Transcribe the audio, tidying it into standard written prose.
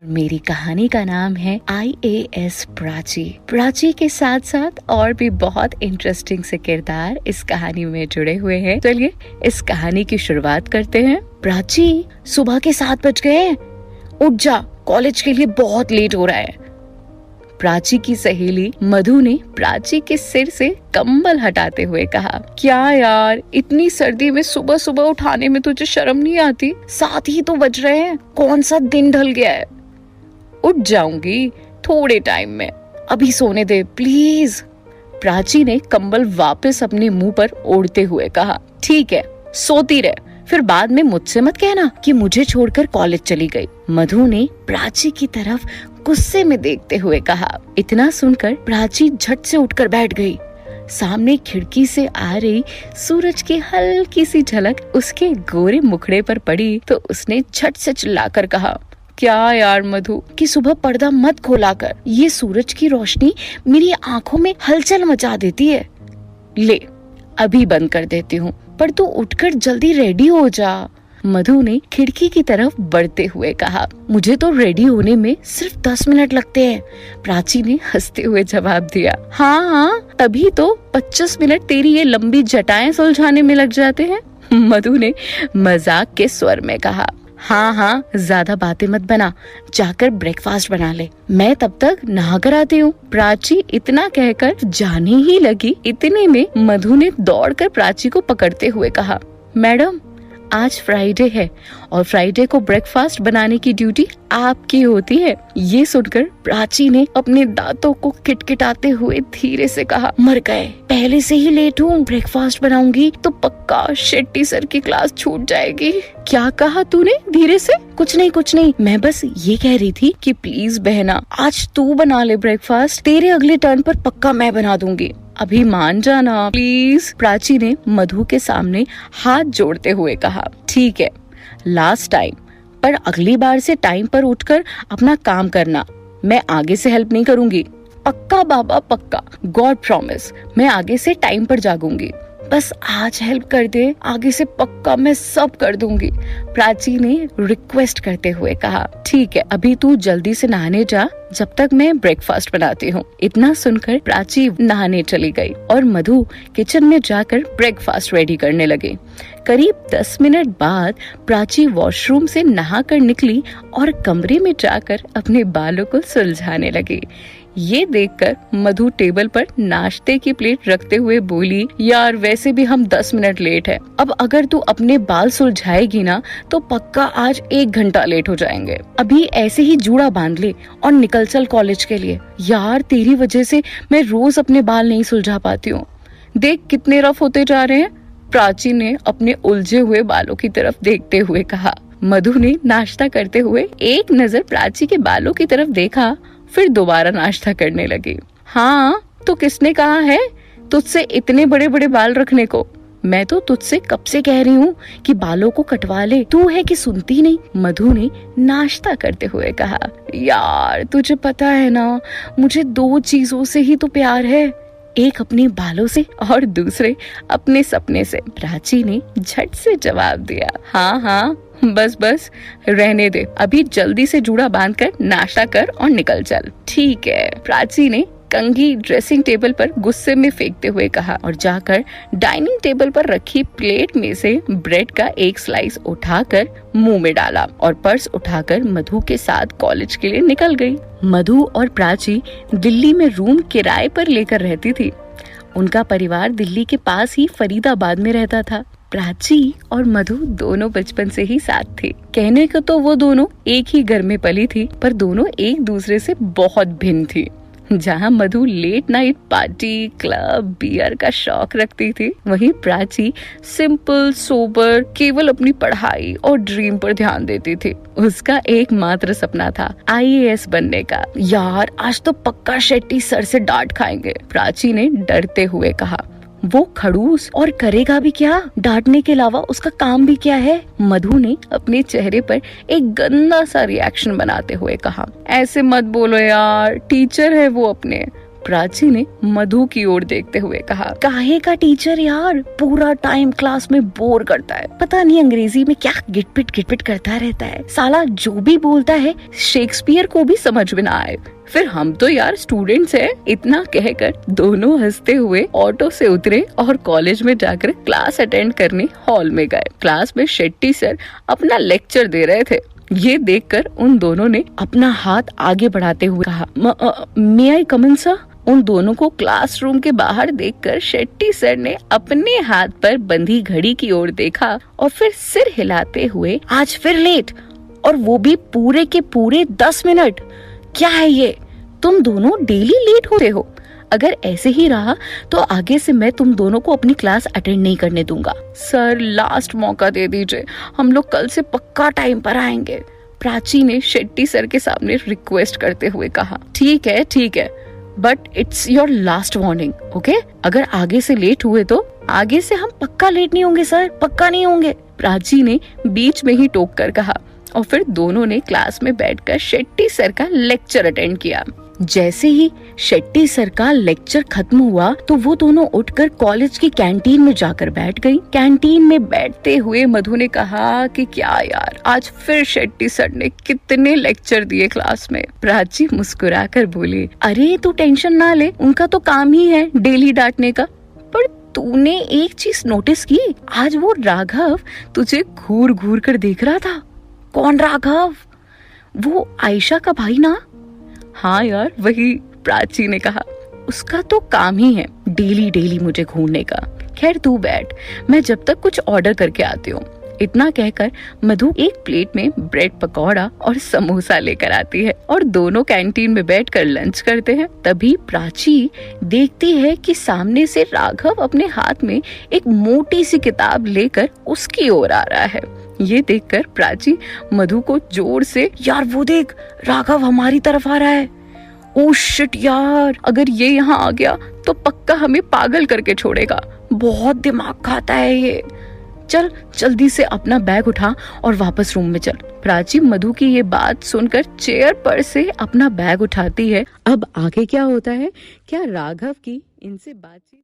मेरी कहानी का नाम है IAS प्राची। प्राची के साथ साथ और भी बहुत इंटरेस्टिंग से किरदार इस कहानी में जुड़े हुए हैं। चलिए इस कहानी की शुरुआत करते हैं। प्राची, सुबह के 7 बज गए हैं, उठ जा, कॉलेज के लिए बहुत लेट हो रहा है। प्राची की सहेली मधु ने प्राची के सिर से कंबल हटाते हुए कहा, क्या यार, इतनी सर्दी में सुबह सुबह उठाने में तुझे शर्म नहीं आती? 7 ही तो बज रहे हैं, कौन सा दिन ढल गया है? उठ जाऊंगी थोड़े टाइम में, अभी सोने दे प्लीज। प्राची ने कंबल वापस अपने मुंह पर ओढ़ते हुए कहा, ठीक है, सोती रह, फिर बाद में मुझसे मत कहना कि मुझे छोड़कर कॉलेज चली गई। मधु ने प्राची की तरफ गुस्से में देखते हुए कहा। इतना सुनकर प्राची झट से उठकर बैठ गई। सामने खिड़की से आ रही सूरज की हल्की सी झलक उसके गोरे मुखड़े पर पड़ी तो उसने झट से चिल्लाकर कहा, क्या यार मधु, कि सुबह पर्दा मत खोला कर, ये सूरज की रोशनी मेरी आंखों में हलचल मचा देती है। ले, अभी बंद कर देती हूँ, पर तू उठकर जल्दी रेडी हो जा। मधु ने खिड़की की तरफ बढ़ते हुए कहा। मुझे तो रेडी होने में सिर्फ 10 मिनट लगते हैं, प्राची ने हंसते हुए जवाब दिया। हाँ, तभी तो 25 मिनट तेरी ये लंबी जटाएं सुलझाने में लग जाते हैं, मधु ने मजाक के स्वर में कहा। हाँ, ज्यादा बातें मत बना, जाकर ब्रेकफास्ट बना ले, मैं तब तक नहा कर आती हूँ। प्राची इतना कहकर जाने ही लगी, इतने में मधु ने दौड़कर प्राची को पकड़ते हुए कहा, मैडम, आज फ्राइडे है और फ्राइडे को ब्रेकफास्ट बनाने की ड्यूटी आपकी होती है। ये सुनकर प्राची ने अपने दांतों को किटकिटाते हुए धीरे से कहा, मर गए, पहले से ही लेट हूँ, ब्रेकफास्ट बनाऊंगी तो पक्का शेट्टी सर की क्लास छूट जाएगी। क्या कहा तूने? धीरे से? कुछ नहीं, मैं बस ये कह रही थी कि प्लीज बहना, आज तू बना ले ब्रेकफास्ट, तेरे अगले टर्न पर पक्का मैं बना दूंगी, अभी मान जाना प्लीज। प्राची ने मधु के सामने हाथ जोड़ते हुए कहा, ठीक है, लास्ट टाइम, पर अगली बार से टाइम पर उठकर अपना काम करना, मैं आगे से हेल्प नहीं करूंगी। पक्का बाबा, पक्का, गॉड प्रॉमिस, मैं आगे से टाइम पर जागूंगी, बस आज हेल्प कर दे, आगे से पक्का मैं सब कर दूंगी। प्राची ने रिक्वेस्ट करते हुए कहा, ठीक है, अभी तू जल्दी से नहाने जा, जब तक मैं ब्रेकफास्ट बनाती हूँ। इतना सुनकर प्राची नहाने चली गई और मधु किचन में जाकर ब्रेकफास्ट रेडी करने लगे। करीब 10 मिनट बाद प्राची वॉशरूम से नहाकर निकली और कमरे में जाकर अपने बालों को सुलझाने लगी। ये देखकर मधु टेबल पर नाश्ते की प्लेट रखते हुए बोली, यार वैसे भी हम 10 मिनट लेट है, अब अगर तू अपने बाल सुलझाएगी ना तो पक्का आज 1 घंटा लेट हो जाएंगे। अभी ऐसे ही जूड़ा बांध ले और निकल चल कॉलेज के लिए। यार तेरी वजह से मैं रोज अपने बाल नहीं सुलझा पाती हूँ, देख कितने रफ होते जा रहे हैं। प्राची ने अपने उलझे हुए बालों की तरफ देखते हुए कहा। मधु ने नाश्ता करते हुए एक नजर प्राची के बालों की तरफ देखा, फिर दोबारा नाश्ता करने लगी। हाँ, तो किसने कहा है तुझसे इतने बड़े बड़े बाल रखने को? मैं तो तुझसे कब से कह रही हूँ कि बालों को कटवा ले, तू है कि सुनती नहीं? मधु ने नाश्ता करते हुए कहा। यार तुझे पता है ना, मुझे 2 चीजों से ही तो प्यार है, एक अपने बालों से और दूसरे अपने सपने से, प्राची ने झट से जवाब दिया। हाँ, बस रहने दे, अभी जल्दी से जूड़ा बांधकर नाश्ता कर और निकल चल। ठीक है, प्राची ने कंघी ड्रेसिंग टेबल पर गुस्से में फेंकते हुए कहा और जाकर डाइनिंग टेबल पर रखी प्लेट में से ब्रेड का एक स्लाइस उठाकर मुंह में डाला और पर्स उठाकर मधु के साथ कॉलेज के लिए निकल गई। मधु और प्राची दिल्ली में रूम किराए पर लेकर रहती थी। उनका परिवार दिल्ली के पास ही फरीदाबाद में रहता था। प्राची और मधु दोनों बचपन से ही साथ थे। कहने को तो वो दोनों एक ही घर में पली थी, पर दोनों एक दूसरे से बहुत भिन्न थी। जहाँ Madhu late night party, club, beer का शौक रखती थी, वहीं प्राची सिंपल, सोबर, केवल अपनी पढ़ाई और ड्रीम पर ध्यान देती थी। उसका एकमात्र सपना था IAS बनने का। यार आज तो पक्का शेट्टी सर से डांट खाएंगे, प्राची ने डरते हुए कहा। वो खड़ूस और करेगा भी क्या, डांटने के अलावा उसका काम भी क्या है? मधु ने अपने चेहरे पर एक गंदा सा रिएक्शन बनाते हुए कहा। ऐसे मत बोलो यार, टीचर है वो अपने, प्राची ने मधु की ओर देखते हुए कहा, काहे का टीचर यार, पूरा टाइम क्लास में बोर करता है, पता नहीं अंग्रेजी में क्या गिटपिट करता रहता है, साला जो भी बोलता है शेक्सपियर को भी समझ में ना आए, फिर हम तो यार स्टूडेंट्स हैं। इतना कहकर दोनों हंसते हुए ऑटो से उतरे और कॉलेज में जाकर क्लास अटेंड करने हॉल में गए। क्लास में शेट्टी सर अपना लेक्चर दे रहे थे। ये देखकर उन दोनों ने अपना हाथ आगे बढ़ाते हुए कहा, मे आई कम इन सर? उन दोनों को क्लासरूम के बाहर देखकर शेट्टी सर ने अपने हाथ पर बंधी घड़ी की ओर देखा और फिर सिर हिलाते हुए, आज फिर लेट, और वो भी पूरे के पूरे 10 मिनट। क्या है ये, तुम दोनों डेली लेट होते हो। अगर ऐसे ही रहा तो आगे से मैं तुम दोनों को अपनी क्लास अटेंड नहीं करने दूंगा। सर लास्ट मौका दे दीजिए, हम लोग कल से पक्का टाइम पर आएंगे, प्राची ने शेट्टी सर के सामने रिक्वेस्ट करते हुए कहा। ठीक है, but it's your last warning, okay? अगर आगे से लेट हुए तो आगे से हम पक्का लेट नहीं होंगे सर, पक्का नहीं होंगे, प्राची ने बीच में ही टोक कर कहा। और फिर दोनों ने क्लास में बैठकर शेट्टी सर का लेक्चर अटेंड किया। जैसे ही शेट्टी सर का लेक्चर खत्म हुआ तो वो दोनों उठकर कॉलेज की कैंटीन में जाकर बैठ गई। कैंटीन में बैठते हुए मधु ने कहा कि क्या यार, आज फिर शेट्टी सर ने कितने लेक्चर दिए क्लास में। प्राची मुस्कुराकर बोली, अरे तू टेंशन ना ले, उनका तो काम ही है डेली डांटने का। पर तूने एक चीज नोटिस की, आज वो राघव तुझे घूर घूर कर देख रहा था। कौन राघव? वो आयशा का भाई ना? हाँ यार वही, प्राची ने कहा। उसका तो काम ही है डेली मुझे घूरने का। खैर तू बैठ, मैं जब तक कुछ ऑर्डर करके आती हूँ। इतना कहकर मधु एक प्लेट में ब्रेड पकौड़ा और समोसा लेकर आती है और दोनों कैंटीन में बैठकर लंच करते हैं। तभी प्राची देखती है कि सामने से राघव अपने हाथ में एक मोटी सी किताब लेकर उसकी ओर आ रहा है। ये देखकर प्राची मधु को जोर से, यार वो देख, राघव हमारी तरफ आ रहा है। ओह शिट यार, अगर ये यहाँ आ गया तो पक्का हमें पागल करके छोड़ेगा, बहुत दिमाग खाता है ये। चल जल्दी से अपना बैग उठा और वापस रूम में चल। प्राची मधु की ये बात सुनकर चेयर पर से अपना बैग उठाती है। अब आगे क्या होता है, क्या राघव की इनसे बातचीत